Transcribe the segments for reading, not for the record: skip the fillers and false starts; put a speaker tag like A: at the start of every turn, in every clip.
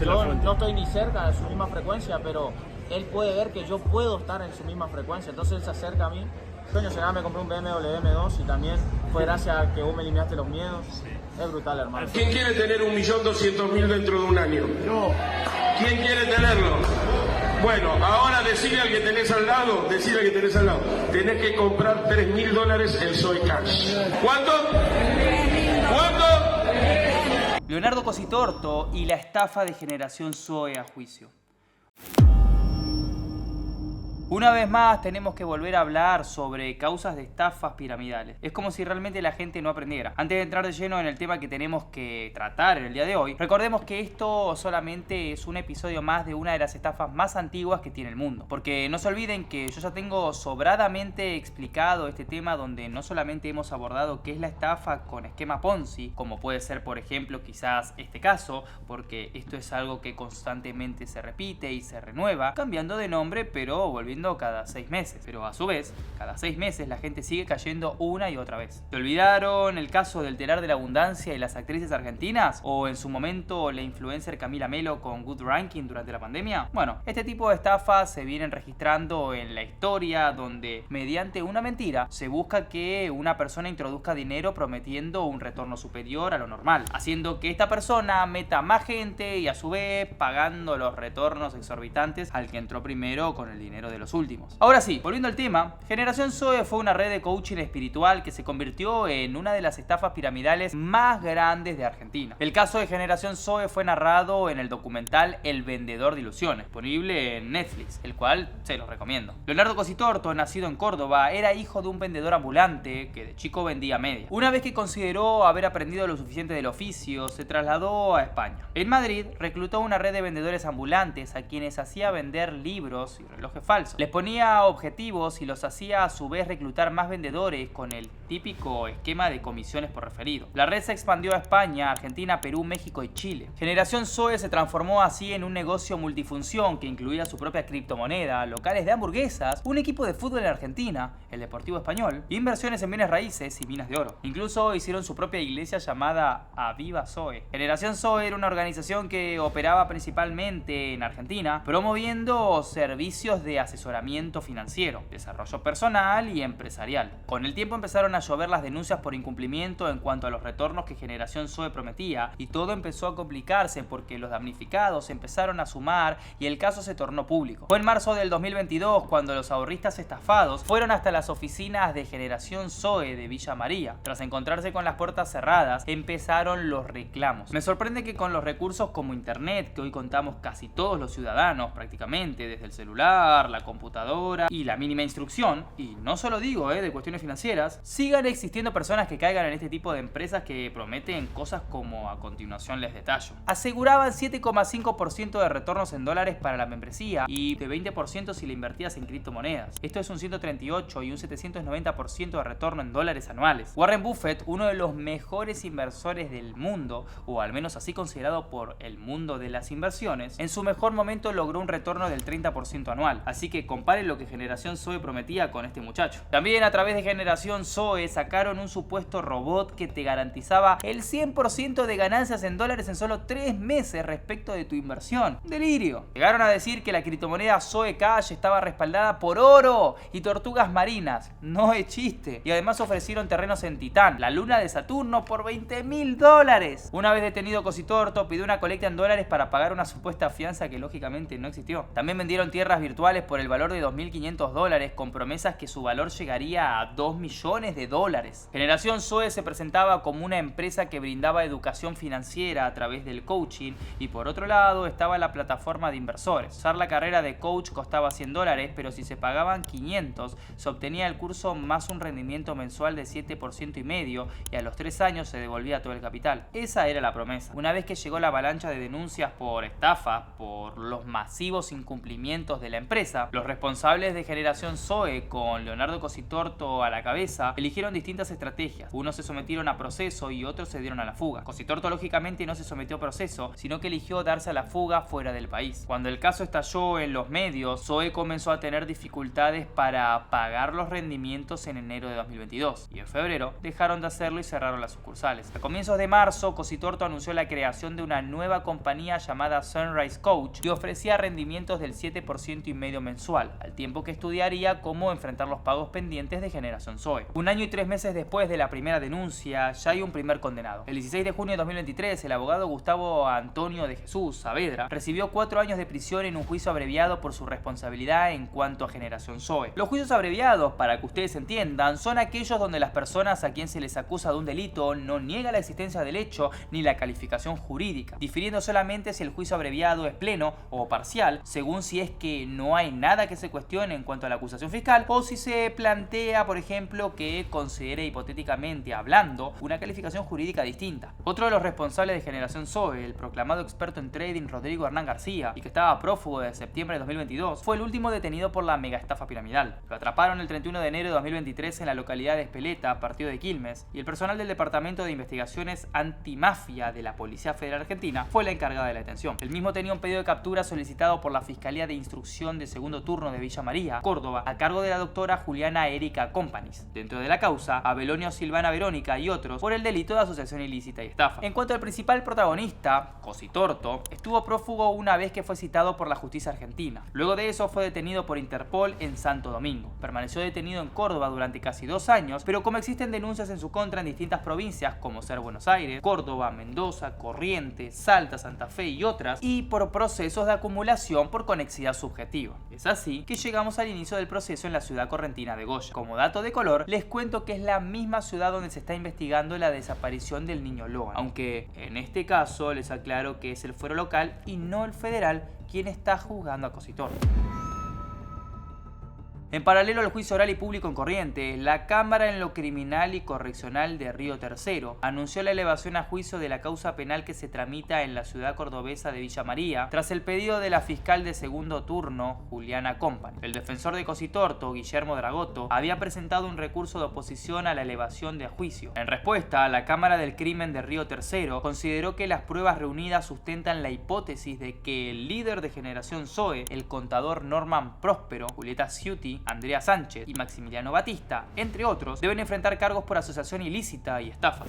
A: en la
B: Yo
A: fuente.
B: no estoy ni cerca de su misma frecuencia, pero él puede ver que yo puedo estar en su misma frecuencia, entonces él se acerca a mí. El año llegado me compré un BMW M2 y también fue gracias a que vos me eliminaste los miedos. Es brutal, hermano.
C: ¿Quién quiere tener 1.200.000 dentro de un año?
A: Yo.
C: ¿Quién quiere tenerlo? Bueno, ahora decirle al que tenés al lado, tenés que comprar $3.000 en Soy Cash. ¿Cuánto? ¿Cuánto?
D: Leonardo Cositorto y la estafa de Generación Zoe a juicio. Una vez más tenemos que volver a hablar sobre causas de estafas piramidales. Es como si realmente la gente no aprendiera. Antes de entrar de lleno en el tema que tenemos que tratar en el día de hoy, recordemos que esto solamente es un episodio más de una de las estafas más antiguas que tiene el mundo. Porque no se olviden que yo ya tengo sobradamente explicado este tema, donde no solamente hemos abordado qué es la estafa con esquema Ponzi, como puede ser por ejemplo quizás este caso, porque esto es algo que constantemente se repite y se renueva, cambiando de nombre pero volviendo cada 6 meses. Pero a su vez, cada 6 meses la gente sigue cayendo una y otra vez. ¿Se olvidaron el caso del telar de la abundancia y las actrices argentinas? ¿O en su momento la influencer Camila Melo con Good Ranking durante la pandemia? Bueno, este tipo de estafas se vienen registrando en la historia, donde mediante una mentira se busca que una persona introduzca dinero prometiendo un retorno superior a lo normal, haciendo que esta persona meta más gente y a su vez pagando los retornos exorbitantes al que entró primero con el dinero de los últimos. Ahora sí, volviendo al tema, Generación Zoe fue una red de coaching espiritual que se convirtió en una de las estafas piramidales más grandes de Argentina. El caso de Generación Zoe fue narrado en el documental El Vendedor de Ilusiones, disponible en Netflix, el cual se los recomiendo. Leonardo Cositorto, nacido en Córdoba, era hijo de un vendedor ambulante que de chico vendía media. Una vez que consideró haber aprendido lo suficiente del oficio, se trasladó a España. En Madrid reclutó una red de vendedores ambulantes a quienes hacía vender libros y relojes falsos. Les ponía objetivos y los hacía a su vez reclutar más vendedores con el típico esquema de comisiones por referido. La red se expandió a España, Argentina, Perú, México y Chile. Generación Zoe se transformó así en un negocio multifunción que incluía su propia criptomoneda, locales de hamburguesas, un equipo de fútbol en Argentina, el Deportivo Español, inversiones en bienes raíces y minas de oro. Incluso hicieron su propia iglesia llamada Aviva Zoe. Generación Zoe era una organización que operaba principalmente en Argentina, promoviendo servicios de asesoramiento financiero, desarrollo personal y empresarial. Con el tiempo empezaron a llover las denuncias por incumplimiento en cuanto a los retornos que Generación Zoe prometía, y todo empezó a complicarse porque los damnificados empezaron a sumar y el caso se tornó público. Fue en marzo del 2022 cuando los ahorristas estafados fueron hasta las oficinas de Generación Zoe de Villa María. Tras encontrarse con las puertas cerradas, empezaron los reclamos. Me sorprende que con los recursos como internet, que hoy contamos casi todos los ciudadanos prácticamente, desde el celular, la computadora y la mínima instrucción, y no solo digo de cuestiones financieras, sigan existiendo personas que caigan en este tipo de empresas que prometen cosas como a continuación les detallo. Aseguraban 7,5% de retornos en dólares para la membresía y de 20% si la invertías en criptomonedas. Esto es un 138 y un 790% de retorno en dólares anuales. Warren Buffett, uno de los mejores inversores del mundo, o al menos así considerado por el mundo de las inversiones, en su mejor momento logró un retorno del 30% anual. Así que comparen lo que Generación Zoe prometía con este muchacho. También a través de Generación Zoe sacaron un supuesto robot que te garantizaba el 100% de ganancias en dólares en solo 3 meses respecto de tu inversión. ¡Delirio! Llegaron a decir que la criptomoneda Zoe Cash estaba respaldada por oro y tortugas marinas. No es chiste. Y además ofrecieron terrenos en Titán, la luna de Saturno, por $20.000. Una vez detenido Cositorto, pidió una colecta en dólares para pagar una supuesta fianza que lógicamente no existió. También vendieron tierras virtuales por el valor de $2.500 con promesas que su valor llegaría a $2 millones. Generación Zoe se presentaba como una empresa que brindaba educación financiera a través del coaching, y por otro lado estaba la plataforma de inversores. Usar la carrera de coach costaba $100, pero si se pagaban 500 se obtenía el curso más un rendimiento mensual de 7,5% y a los 3 años se devolvía todo el capital. Esa era la promesa. Una vez que llegó la avalancha de denuncias por estafa, por los masivos incumplimientos de la empresa, los responsables de Generación Zoe, con Leonardo Cositorto a la cabeza, eligieron eligieron distintas estrategias. Unos se sometieron a proceso y otros se dieron a la fuga. Cositorto lógicamente no se sometió a proceso, sino que eligió darse a la fuga fuera del país. Cuando el caso estalló en los medios, Zoe comenzó a tener dificultades para pagar los rendimientos en enero de 2022 y en febrero dejaron de hacerlo y cerraron las sucursales. A comienzos de marzo, Cositorto anunció la creación de una nueva compañía llamada Sunrise Coach que ofrecía rendimientos del 7,5% mensual, al tiempo que estudiaría cómo enfrentar los pagos pendientes de Generación Zoe. 1 año y 3 meses después de la primera denuncia, ya hay un primer condenado. El 16 de junio de 2023, el abogado Gustavo Antonio de Jesús Saavedra recibió 4 años de prisión en un juicio abreviado por su responsabilidad en cuanto a Generación Zoe. Los juicios abreviados, para que ustedes entiendan, son aquellos donde las personas a quien se les acusa de un delito no niega la existencia del hecho ni la calificación jurídica, difiriendo solamente si el juicio abreviado es pleno o parcial, según si es que no hay nada que se cuestione en cuanto a la acusación fiscal o si se plantea, por ejemplo, que considere hipotéticamente hablando una calificación jurídica distinta. Otro de los responsables de Generación Zoe, el proclamado experto en trading Rodrigo Hernán García, y que estaba prófugo desde septiembre de 2022, fue el último detenido por la mega estafa piramidal. Lo atraparon el 31 de enero de 2023 en la localidad de Espeleta, partido de Quilmes, y el personal del Departamento de Investigaciones Antimafia de la Policía Federal Argentina fue la encargada de la detención. El mismo tenía un pedido de captura solicitado por la Fiscalía de Instrucción de Segundo Turno de Villa María, Córdoba, a cargo de la doctora Juliana Erika Companis. Dentro de la causa, Abelonio Silvana Verónica y otros por el delito de asociación ilícita y estafa. En cuanto al principal protagonista, Cositorto, estuvo prófugo una vez que fue citado por la justicia argentina. Luego de eso fue detenido por Interpol en Santo Domingo. Permaneció detenido en Córdoba durante casi 2 años, pero como existen denuncias en su contra en distintas provincias como ser Buenos Aires, Córdoba, Mendoza, Corrientes, Salta, Santa Fe y otras, y por procesos de acumulación por conexidad subjetiva. Es así que llegamos al inicio del proceso en la ciudad correntina de Goya. Como dato de color, les cuento que es la misma ciudad donde se está investigando la desaparición del niño Logan, aunque en este caso les aclaro que es el fuero local y no el federal quien está juzgando a Cositorto. En paralelo al juicio oral y público en Corrientes, la Cámara en lo Criminal y Correccional de Río Tercero anunció la elevación a juicio de la causa penal que se tramita en la ciudad cordobesa de Villa María tras el pedido de la fiscal de segundo turno, Juliana Companis. El defensor de Cositorto, Guillermo Dragoto, había presentado un recurso de oposición a la elevación de juicio. En respuesta, la Cámara del Crimen de Río Tercero consideró que las pruebas reunidas sustentan la hipótesis de que el líder de Generación Zoe, el contador Norman Próspero, Julieta Sciuti, Andrea Sánchez y Maximiliano Batista, entre otros, deben enfrentar cargos por asociación ilícita y estafas.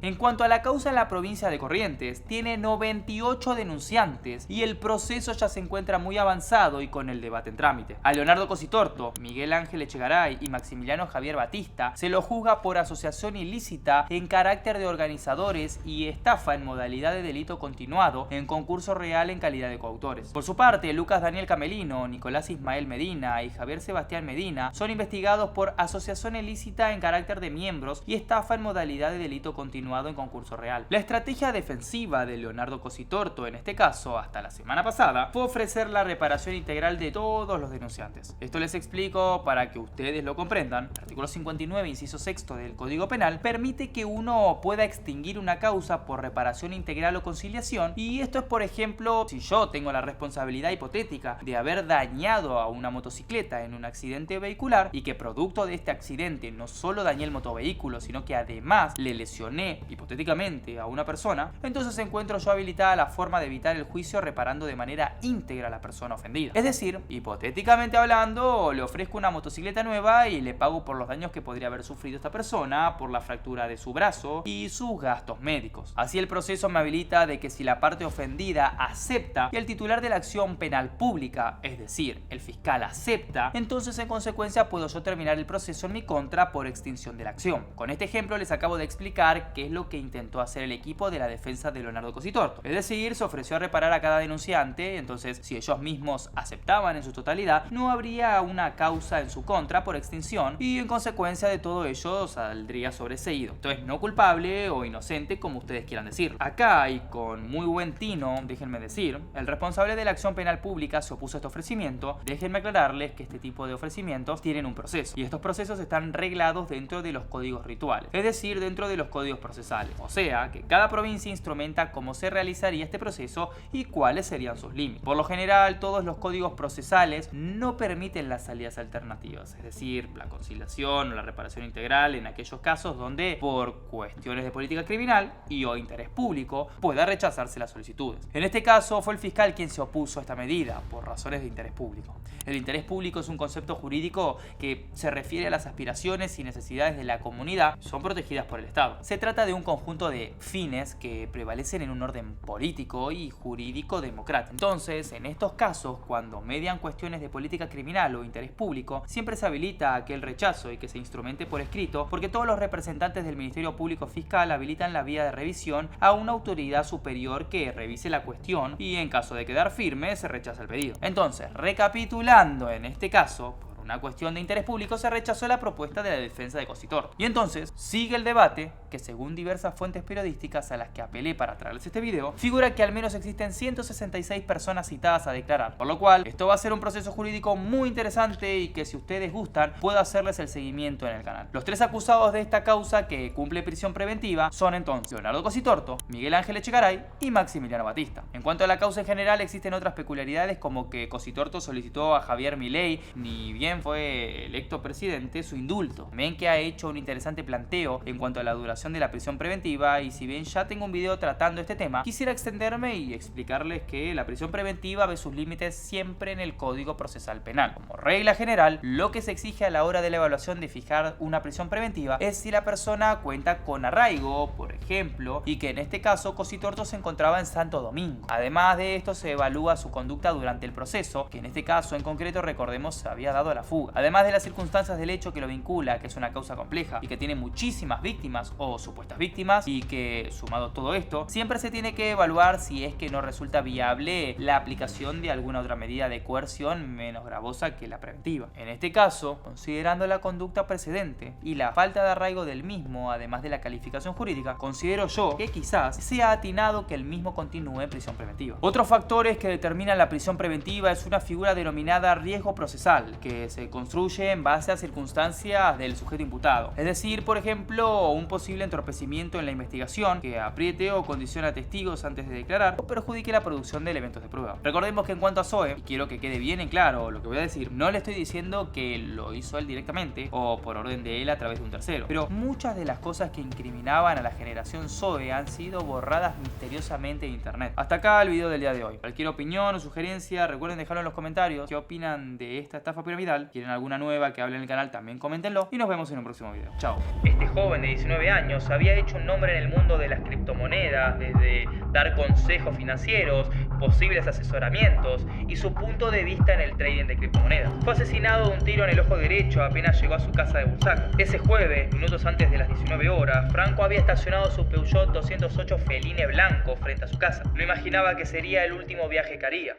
D: En cuanto a la causa en la provincia de Corrientes, tiene 98 denunciantes y el proceso ya se encuentra muy avanzado y con el debate en trámite. A Leonardo Cositorto, Miguel Ángel Echegaray y Maximiliano Javier Batista se lo juzga por asociación ilícita en carácter de organizadores y estafa en modalidad de delito continuado en concurso real en calidad de coautores. Por su parte, Lucas Daniel Camelino, Nicolás Ismael Medina y Javier Sebastián Medina son investigados por asociación ilícita en carácter de miembros y estafa en modalidad de delito continuado en concurso real. La estrategia defensiva de Leonardo Cositorto, en este caso hasta la semana pasada, fue ofrecer la reparación integral de todos los denunciantes. Esto les explico para que ustedes lo comprendan. El artículo 59, inciso 6 del Código Penal permite que uno pueda extinguir una causa por reparación integral o conciliación, y esto es, por ejemplo, si yo tengo la responsabilidad hipotética de haber dañado a una motocicleta en un accidente vehicular y que producto de este accidente no solo dañé el motovehículo, sino que además le lesioné hipotéticamente a una persona, entonces encuentro yo habilitada la forma de evitar el juicio reparando de manera íntegra a la persona ofendida. Es decir, hipotéticamente hablando, le ofrezco una motocicleta nueva y le pago por los daños que podría haber sufrido esta persona, por la fractura de su brazo y sus gastos médicos. Así el proceso me habilita de que si la parte ofendida acepta y el titular de la acción penal pública, es decir, el fiscal acepta, entonces en consecuencia puedo yo terminar el proceso en mi contra por extinción de la acción. Con este ejemplo les acabo de explicar qué es lo que intentó hacer el equipo de la defensa de Leonardo Cositorto. Es decir, se ofreció a reparar a cada denunciante, entonces si ellos mismos aceptaban en su totalidad, no habría una causa en su contra por extinción y en consecuencia de todo ello saldría sobreseído. Entonces no culpable o inocente, como ustedes quieran decirlo. Acá, y con muy buen tino, déjenme decir, el responsable de la acción penal pública se opuso a este ofrecimiento. Déjenme aclararles que este tipo de ofrecimientos tienen un proceso y estos procesos están reglados dentro de los códigos rituales, es decir, dentro de los códigos procesales. procesales. O sea, que cada provincia instrumenta cómo se realizaría este proceso y cuáles serían sus límites. Por lo general, todos los códigos procesales no permiten las salidas alternativas, es decir, la conciliación o la reparación integral en aquellos casos donde, por cuestiones de política criminal y o interés público, pueda rechazarse las solicitudes. En este caso, fue el fiscal quien se opuso a esta medida por razones de interés público. El interés público es un concepto jurídico que se refiere a las aspiraciones y necesidades de la comunidad, son protegidas por el Estado. Se trata de un conjunto de fines que prevalecen en un orden político y jurídico democrático. Entonces, en estos casos, cuando median cuestiones de política criminal o interés público, siempre se habilita aquel rechazo y que se instrumente por escrito, porque todos los representantes del Ministerio Público Fiscal habilitan la vía de revisión a una autoridad superior que revise la cuestión y en caso de quedar firme se rechaza el pedido. Entonces, recapitulando en este caso, una cuestión de interés público, se rechazó la propuesta de la defensa de Cositorto. Y entonces sigue el debate que, según diversas fuentes periodísticas a las que apelé para traerles este video, figura que al menos existen 166 personas citadas a declarar, por lo cual esto va a ser un proceso jurídico muy interesante y que, si ustedes gustan, puedo hacerles el seguimiento en el canal. Los tres acusados de esta causa que cumple prisión preventiva son entonces Leonardo Cositorto, Miguel Ángel Echegaray y Maximiliano Batista. En cuanto a la causa en general, existen otras peculiaridades, como que Cositorto solicitó a Javier Milei, ni bien fue electo presidente, su indulto. Ven que ha hecho un interesante planteo en cuanto a la duración de la prisión preventiva, y si bien ya tengo un video tratando este tema, quisiera extenderme y explicarles que la prisión preventiva ve sus límites siempre en el Código Procesal Penal. Como regla general, lo que se exige a la hora de la evaluación de fijar una prisión preventiva es si la persona cuenta con arraigo, por ejemplo, y que en este caso Cositorto se encontraba en Santo Domingo. Además de esto, se evalúa su conducta durante el proceso, que en este caso en concreto, recordemos, se había dado a la fuga. Además de las circunstancias del hecho que lo vincula, que es una causa compleja y que tiene muchísimas víctimas o supuestas víctimas, y que, sumado todo esto, siempre se tiene que evaluar si es que no resulta viable la aplicación de alguna otra medida de coerción menos gravosa que la preventiva. En este caso, considerando la conducta precedente y la falta de arraigo del mismo, además de la calificación jurídica, considero yo que quizás sea atinado que el mismo continúe en prisión preventiva. Otros factores que determinan la prisión preventiva es una figura denominada riesgo procesal, que se construye en base a circunstancias del sujeto imputado. Es decir, por ejemplo, un posible entorpecimiento en la investigación que apriete o condiciona a testigos antes de declarar o perjudique la producción de elementos de prueba. Recordemos que en cuanto a Zoe, y quiero que quede bien en claro lo que voy a decir, no le estoy diciendo que lo hizo él directamente o por orden de él a través de un tercero, pero muchas de las cosas que incriminaban a la generación Zoe han sido borradas misteriosamente en internet. Hasta acá el video del día de hoy. Cualquier opinión o sugerencia, recuerden dejarlo en los comentarios. ¿Qué opinan de esta estafa piramidal? ¿Quieren alguna nueva que hable en el canal? También coméntenlo y nos vemos en un próximo video. Chao. Este joven de 19 años había hecho un nombre en el mundo de las criptomonedas, desde dar consejos financieros, posibles asesoramientos y su punto de vista en el trading de criptomonedas. Fue asesinado de un tiro en el ojo derecho apenas llegó a su casa de Bursaco. Ese jueves, minutos antes de las 19 horas, Franco había estacionado su Peugeot 208 Feline blanco frente a su casa. No imaginaba que sería el último viaje que haría.